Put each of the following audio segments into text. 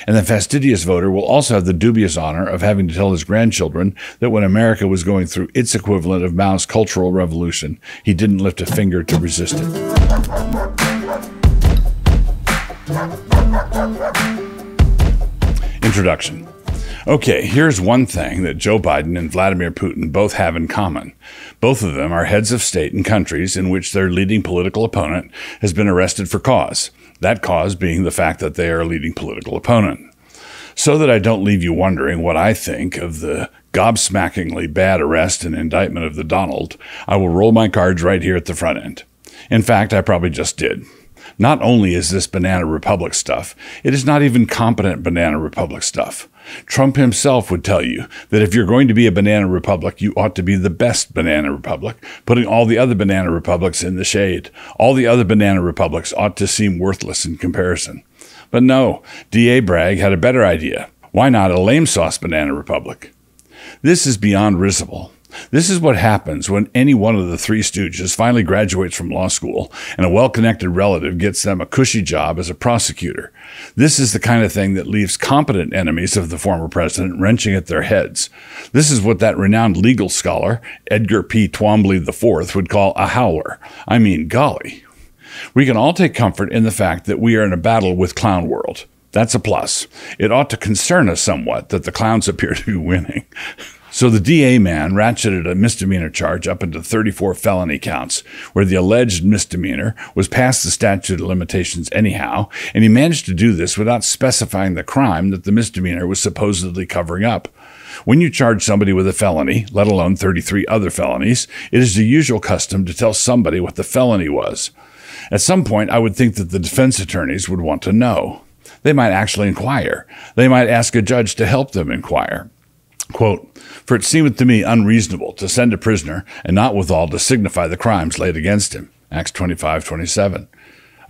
And the fastidious voter will also have the dubious honor of having to tell his grandchildren that when America was going through its equivalent of Mao's Cultural Revolution, he didn't lift a finger to resist it. Introduction. Okay, here's one thing that Joe Biden and Vladimir Putin both have in common. Both of them are heads of state in countries in which their leading political opponent has been arrested for cause, that cause being the fact that they are a leading political opponent. So that I don't leave you wondering what I think of the gobsmackingly bad arrest and indictment of the Donald, I will roll my cards right here at the front end. In fact, I probably just did. Not only is this Banana Republic stuff, it is not even competent Banana Republic stuff. Trump himself would tell you that if you're going to be a Banana Republic, you ought to be the best Banana Republic, putting all the other Banana Republics in the shade. All the other Banana Republics ought to seem worthless in comparison. But no, D.A. Bragg had a better idea. Why not a lame sauce Banana Republic? This is beyond risible. This is what happens when any one of the Three Stooges finally graduates from law school and a well-connected relative gets them a cushy job as a prosecutor. This is the kind of thing that leaves competent enemies of the former president wrenching at their heads. This is what that renowned legal scholar, Edgar P. Twombly IV, would call a howler. I mean, golly. We can all take comfort in the fact that we are in a battle with Clown World. That's a plus. It ought to concern us somewhat that the clowns appear to be winning. So the DA man ratcheted a misdemeanor charge up into 34 felony counts, where the alleged misdemeanor was past the statute of limitations anyhow, and he managed to do this without specifying the crime that the misdemeanor was supposedly covering up. When you charge somebody with a felony, let alone 33 other felonies, it is the usual custom to tell somebody what the felony was. At some point, I would think that the defense attorneys would want to know. They might actually inquire. They might ask a judge to help them inquire. Quote, "For it seemeth to me unreasonable to send a prisoner, and not withal to signify the crimes laid against him." Acts 25:27.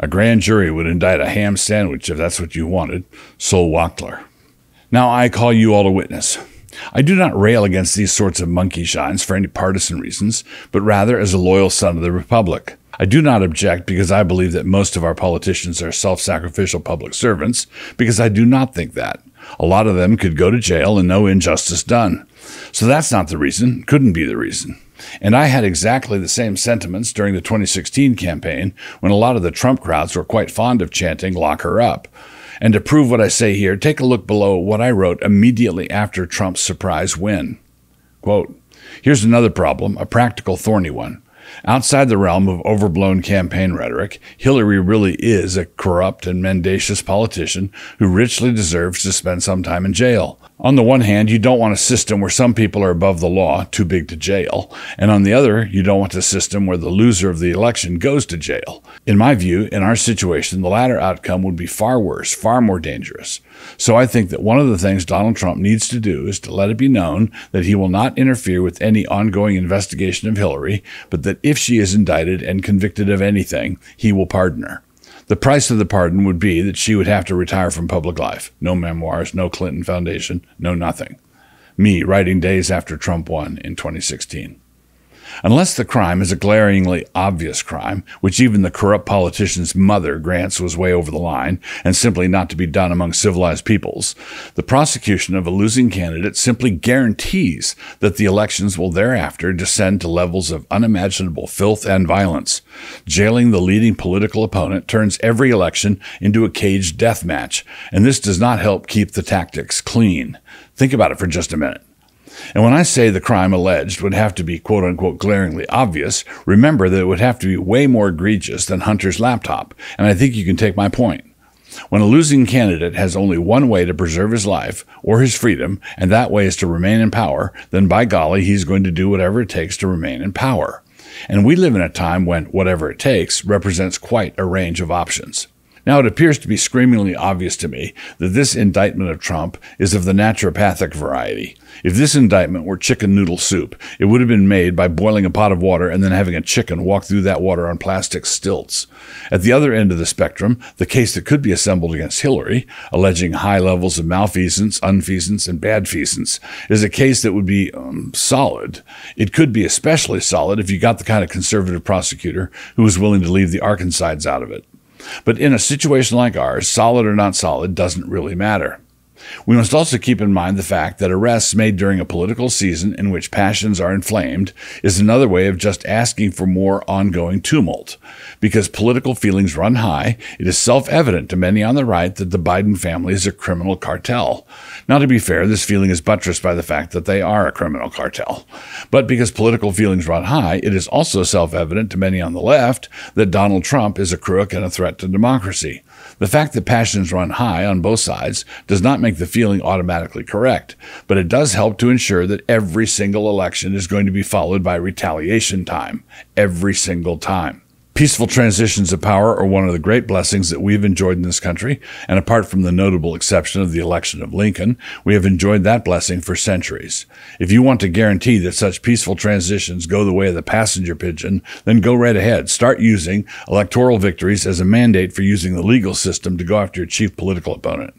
A grand jury would indict a ham sandwich if that's what you wanted. Sol Wachtler. Now I call you all to witness. I do not rail against these sorts of monkey shines for any partisan reasons, but rather as a loyal son of the Republic. I do not object because I believe that most of our politicians are self-sacrificial public servants, because I do not think that. A lot of them could go to jail and no injustice done. So that's not the reason, couldn't be the reason. And I had exactly the same sentiments during the 2016 campaign when a lot of the Trump crowds were quite fond of chanting, "Lock her up." And to prove what I say here, take a look below what I wrote immediately after Trump's surprise win. Quote, "Here's another problem, a practical thorny one. Outside the realm of overblown campaign rhetoric, Hillary really is a corrupt and mendacious politician who richly deserves to spend some time in jail. On the one hand, you don't want a system where some people are above the law, too big to jail, and on the other, you don't want a system where the loser of the election goes to jail. In my view, in our situation, the latter outcome would be far worse, far more dangerous. So I think that one of the things Donald Trump needs to do is to let it be known that he will not interfere with any ongoing investigation of Hillary, but that if she is indicted and convicted of anything, he will pardon her. The price of the pardon would be that she would have to retire from public life. No memoirs, no Clinton Foundation, no nothing. Me writing days after Trump won in 2016. Unless the crime is a glaringly obvious crime, which even the corrupt politician's mother grants was way over the line and simply not to be done among civilized peoples, the prosecution of a losing candidate simply guarantees that the elections will thereafter descend to levels of unimaginable filth and violence. Jailing the leading political opponent turns every election into a caged death match, and this does not help keep the tactics clean. Think about it for just a minute. And when I say the crime alleged would have to be quote-unquote glaringly obvious, remember that it would have to be way more egregious than Hunter's laptop, and I think you can take my point. When a losing candidate has only one way to preserve his life or his freedom, and that way is to remain in power, then by golly, he's going to do whatever it takes to remain in power. And we live in a time when whatever it takes represents quite a range of options. Now, it appears to be screamingly obvious to me that this indictment of Trump is of the naturopathic variety. If this indictment were chicken noodle soup, it would have been made by boiling a pot of water and then having a chicken walk through that water on plastic stilts. At the other end of the spectrum, the case that could be assembled against Hillary, alleging high levels of malfeasance, unfeasance, and badfeasance, is a case that would be solid. It could be especially solid if you got the kind of conservative prosecutor who was willing to leave the Arkansides out of it. But in a situation like ours, solid or not solid doesn't really matter. We must also keep in mind the fact that arrests made during a political season in which passions are inflamed is another way of just asking for more ongoing tumult. Because political feelings run high, it is self-evident to many on the right that the Biden family is a criminal cartel. Now, to be fair, this feeling is buttressed by the fact that they are a criminal cartel. But because political feelings run high, it is also self-evident to many on the left that Donald Trump is a crook and a threat to democracy. The fact that passions run high on both sides does not make the feeling automatically correct, but it does help to ensure that every single election is going to be followed by retaliation time, every single time. Peaceful transitions of power are one of the great blessings that we've enjoyed in this country, and apart from the notable exception of the election of Lincoln, we have enjoyed that blessing for centuries. If you want to guarantee that such peaceful transitions go the way of the passenger pigeon, then go right ahead. Start using electoral victories as a mandate for using the legal system to go after your chief political opponent.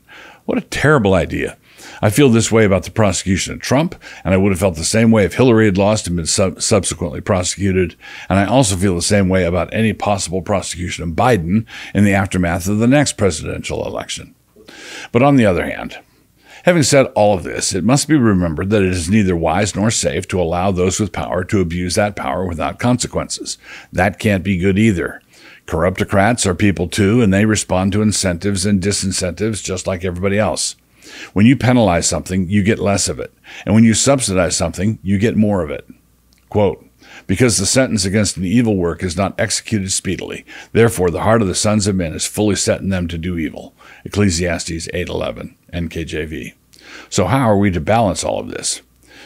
What a terrible idea. I feel this way about the prosecution of Trump, and I would have felt the same way if Hillary had lost and been subsequently prosecuted, and I also feel the same way about any possible prosecution of Biden in the aftermath of the next presidential election. But on the other hand, having said all of this, it must be remembered that it is neither wise nor safe to allow those with power to abuse that power without consequences. That can't be good either. Corruptocrats are people too, and they respond to incentives and disincentives just like everybody else. When you penalize something, you get less of it. And when you subsidize something, you get more of it. Quote, because the sentence against an evil work is not executed speedily, therefore the heart of the sons of men is fully set in them to do evil. Ecclesiastes 8:11, NKJV. So how are we to balance all of this?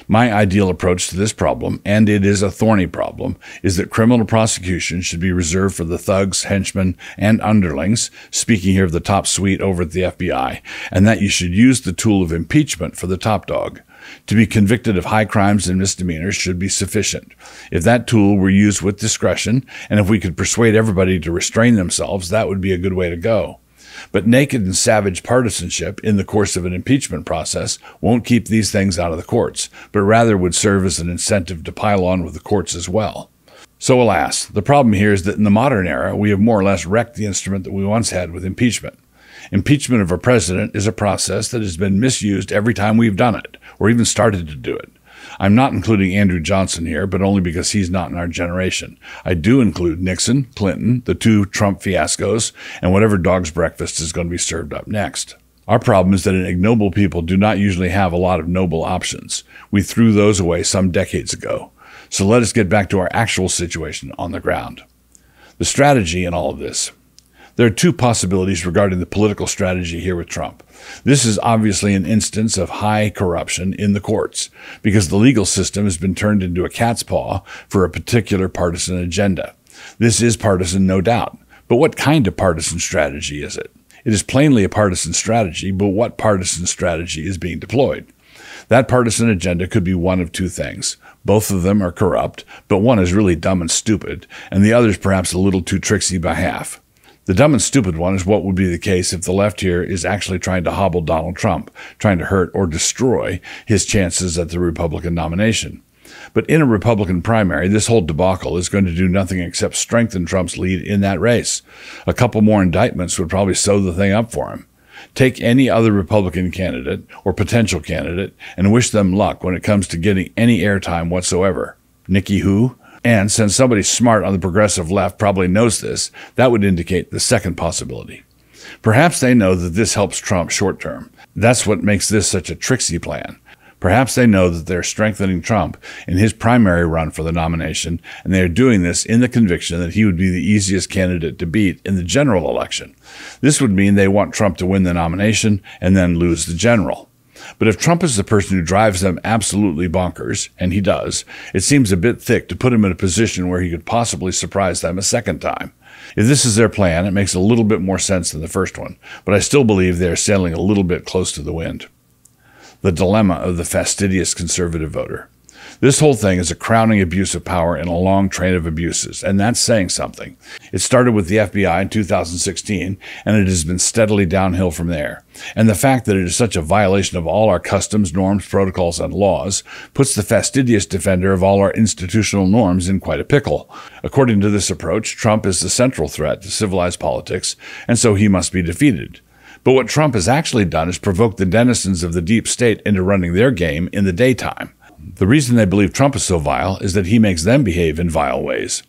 My ideal approach to this problem, and it is a thorny problem, is that criminal prosecution should be reserved for the thugs, henchmen, and underlings, speaking here of the top suite over at the FBI, and that you should use the tool of impeachment for the top dog. To be convicted of high crimes and misdemeanors should be sufficient. If that tool were used with discretion, and if we could persuade everybody to restrain themselves, that would be a good way to go. But naked and savage partisanship in the course of an impeachment process won't keep these things out of the courts, but rather would serve as an incentive to pile on with the courts as well. So alas, the problem here is that in the modern era, we have more or less wrecked the instrument that we once had with impeachment. Impeachment of a president is a process that has been misused every time we've done it, or even started to do it. I'm not including Andrew Johnson here, but only because he's not in our generation. I do include Nixon, Clinton, the two Trump fiascos, and whatever dog's breakfast is going to be served up next. Our problem is that ignoble people do not usually have a lot of noble options. We threw those away some decades ago. So let us get back to our actual situation on the ground. The strategy in all of this. There are two possibilities regarding the political strategy here with Trump. This is obviously an instance of high corruption in the courts, because the legal system has been turned into a cat's paw for a particular partisan agenda. This is partisan, no doubt. But what kind of partisan strategy is it? It is plainly a partisan strategy, but what partisan strategy is being deployed? That partisan agenda could be one of two things. Both of them are corrupt, but one is really dumb and stupid, and the other is perhaps a little too tricksy by half. The dumb and stupid one is what would be the case if the left here is actually trying to hobble Donald Trump, trying to hurt or destroy his chances at the Republican nomination. But in a Republican primary, this whole debacle is going to do nothing except strengthen Trump's lead in that race. A couple more indictments would probably sew the thing up for him. Take any other Republican candidate or potential candidate and wish them luck when it comes to getting any airtime whatsoever. Nikki who? And since somebody smart on the progressive left probably knows this, that would indicate the second possibility. Perhaps they know that this helps Trump short term. That's what makes this such a tricksy plan. Perhaps they know that they're strengthening Trump in his primary run for the nomination, and they are doing this in the conviction that he would be the easiest candidate to beat in the general election. This would mean they want Trump to win the nomination and then lose the general. But if Trump is the person who drives them absolutely bonkers, and he does, it seems a bit thick to put him in a position where he could possibly surprise them a second time. If this is their plan, it makes a little bit more sense than the first one, but I still believe they are sailing a little bit close to the wind. The dilemma of the fastidious conservative voter. This whole thing is a crowning abuse of power in a long train of abuses, and that's saying something. It started with the FBI in 2016, and it has been steadily downhill from there. And the fact that it is such a violation of all our customs, norms, protocols, and laws puts the fastidious defender of all our institutional norms in quite a pickle. According to this approach, Trump is the central threat to civilized politics, and so he must be defeated. But what Trump has actually done is provoke the denizens of the deep state into running their game in the daytime. The reason they believe Trump is so vile is that he makes them behave in vile ways.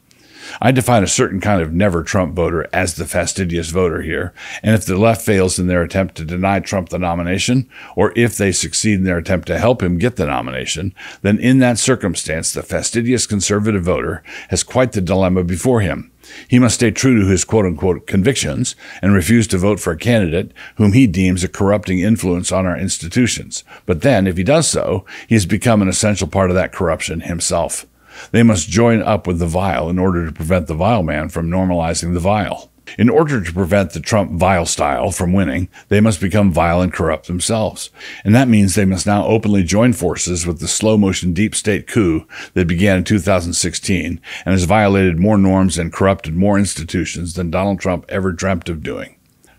I define a certain kind of never-Trump voter as the fastidious voter here, and if the left fails in their attempt to deny Trump the nomination, or if they succeed in their attempt to help him get the nomination, then in that circumstance, the fastidious conservative voter has quite the dilemma before him. He must stay true to his quote-unquote convictions and refuse to vote for a candidate whom he deems a corrupting influence on our institutions. But then, if he does so, he has become an essential part of that corruption himself. They must join up with the vile in order to prevent the vile man from normalizing the vile. In order to prevent the Trump vile style from winning, they must become vile and corrupt themselves. And that means they must now openly join forces with the slow-motion deep state coup that began in 2016 and has violated more norms and corrupted more institutions than Donald Trump ever dreamt of doing.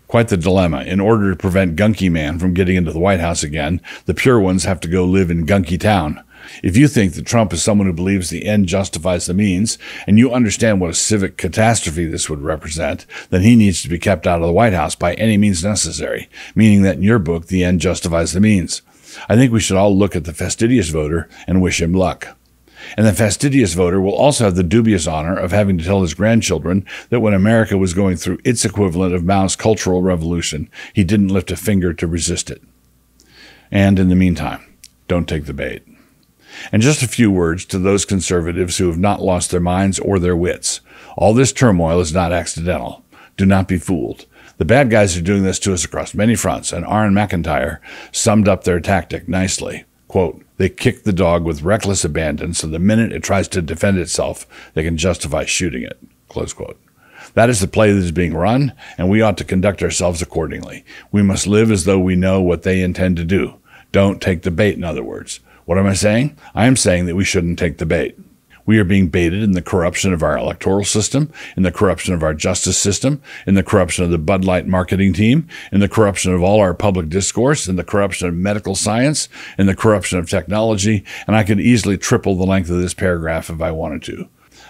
Quite the dilemma. In order to prevent Gunky Man from getting into the White House again, the pure ones have to go live in Gunky Town. If you think that Trump is someone who believes the end justifies the means, and you understand what a civic catastrophe this would represent, then he needs to be kept out of the White House by any means necessary, meaning that in your book, the end justifies the means. I think we should all look at the fastidious voter and wish him luck. And the fastidious voter will also have the dubious honor of having to tell his grandchildren that when America was going through its equivalent of Mao's Cultural Revolution, he didn't lift a finger to resist it. And in the meantime, don't take the bait. And just a few words to those conservatives who have not lost their minds or their wits. All this turmoil is not accidental. Do not be fooled. The bad guys are doing this to us across many fronts, and Aaron McIntyre summed up their tactic nicely. Quote, they kick the dog with reckless abandon, so the minute it tries to defend itself, they can justify shooting it. Close quote. That is the play that is being run, and we ought to conduct ourselves accordingly. We must live as though we know what they intend to do. Don't take the bait, in other words. What am I saying? I am saying that we shouldn't take the bait. We are being baited in the corruption of our electoral system, in the corruption of our justice system, in the corruption of the Bud Light marketing team, in the corruption of all our public discourse, in the corruption of medical science, in the corruption of technology, and I could easily triple the length of this paragraph if I wanted to.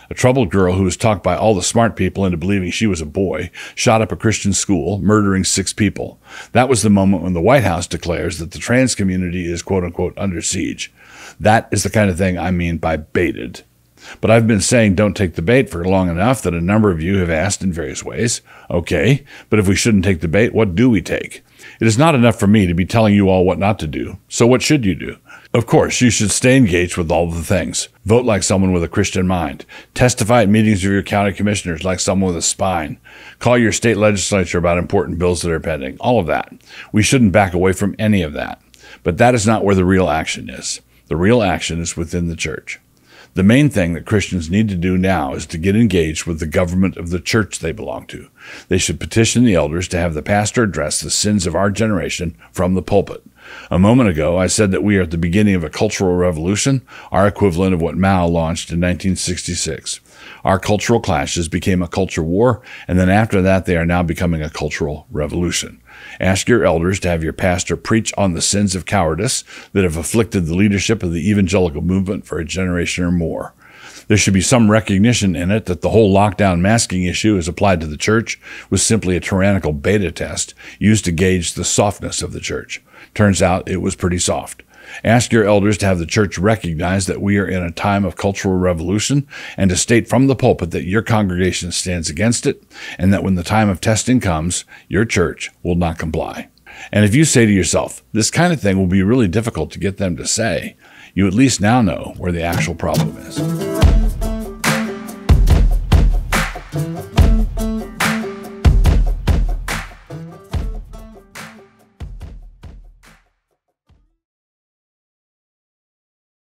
A troubled girl who was talked by all the smart people into believing she was a boy shot up a Christian school, murdering 6 people. That was the moment when the White House declares that the trans community is quote-unquote under siege. That is the kind of thing I mean by baited. But I've been saying don't take the bait for long enough that a number of you have asked in various ways. Okay, but if we shouldn't take the bait, what do we take? It is not enough for me to be telling you all what not to do. So what should you do? Of course, you should stay engaged with all the things. Vote like someone with a Christian mind. Testify at meetings of your county commissioners like someone with a spine. Call your state legislature about important bills that are pending. All of that. We shouldn't back away from any of that. But that is not where the real action is. The real action is within the church. The main thing that Christians need to do now is to get engaged with the government of the church they belong to. They should petition the elders to have the pastor address the sins of our generation from the pulpit. A moment ago, I said that we are at the beginning of a cultural revolution, our equivalent of what Mao launched in 1966. Our cultural clashes became a culture war, and then after that, they are now becoming a cultural revolution. Ask your elders to have your pastor preach on the sins of cowardice that have afflicted the leadership of the evangelical movement for a generation or more. There should be some recognition in it that the whole lockdown masking issue as applied to the church was simply a tyrannical beta test used to gauge the softness of the church. Turns out it was pretty soft. Ask your elders to have the church recognize that we are in a time of cultural revolution and to state from the pulpit that your congregation stands against it and that when the time of testing comes, your church will not comply. And if you say to yourself, this kind of thing will be really difficult to get them to say, you at least now know where the actual problem is.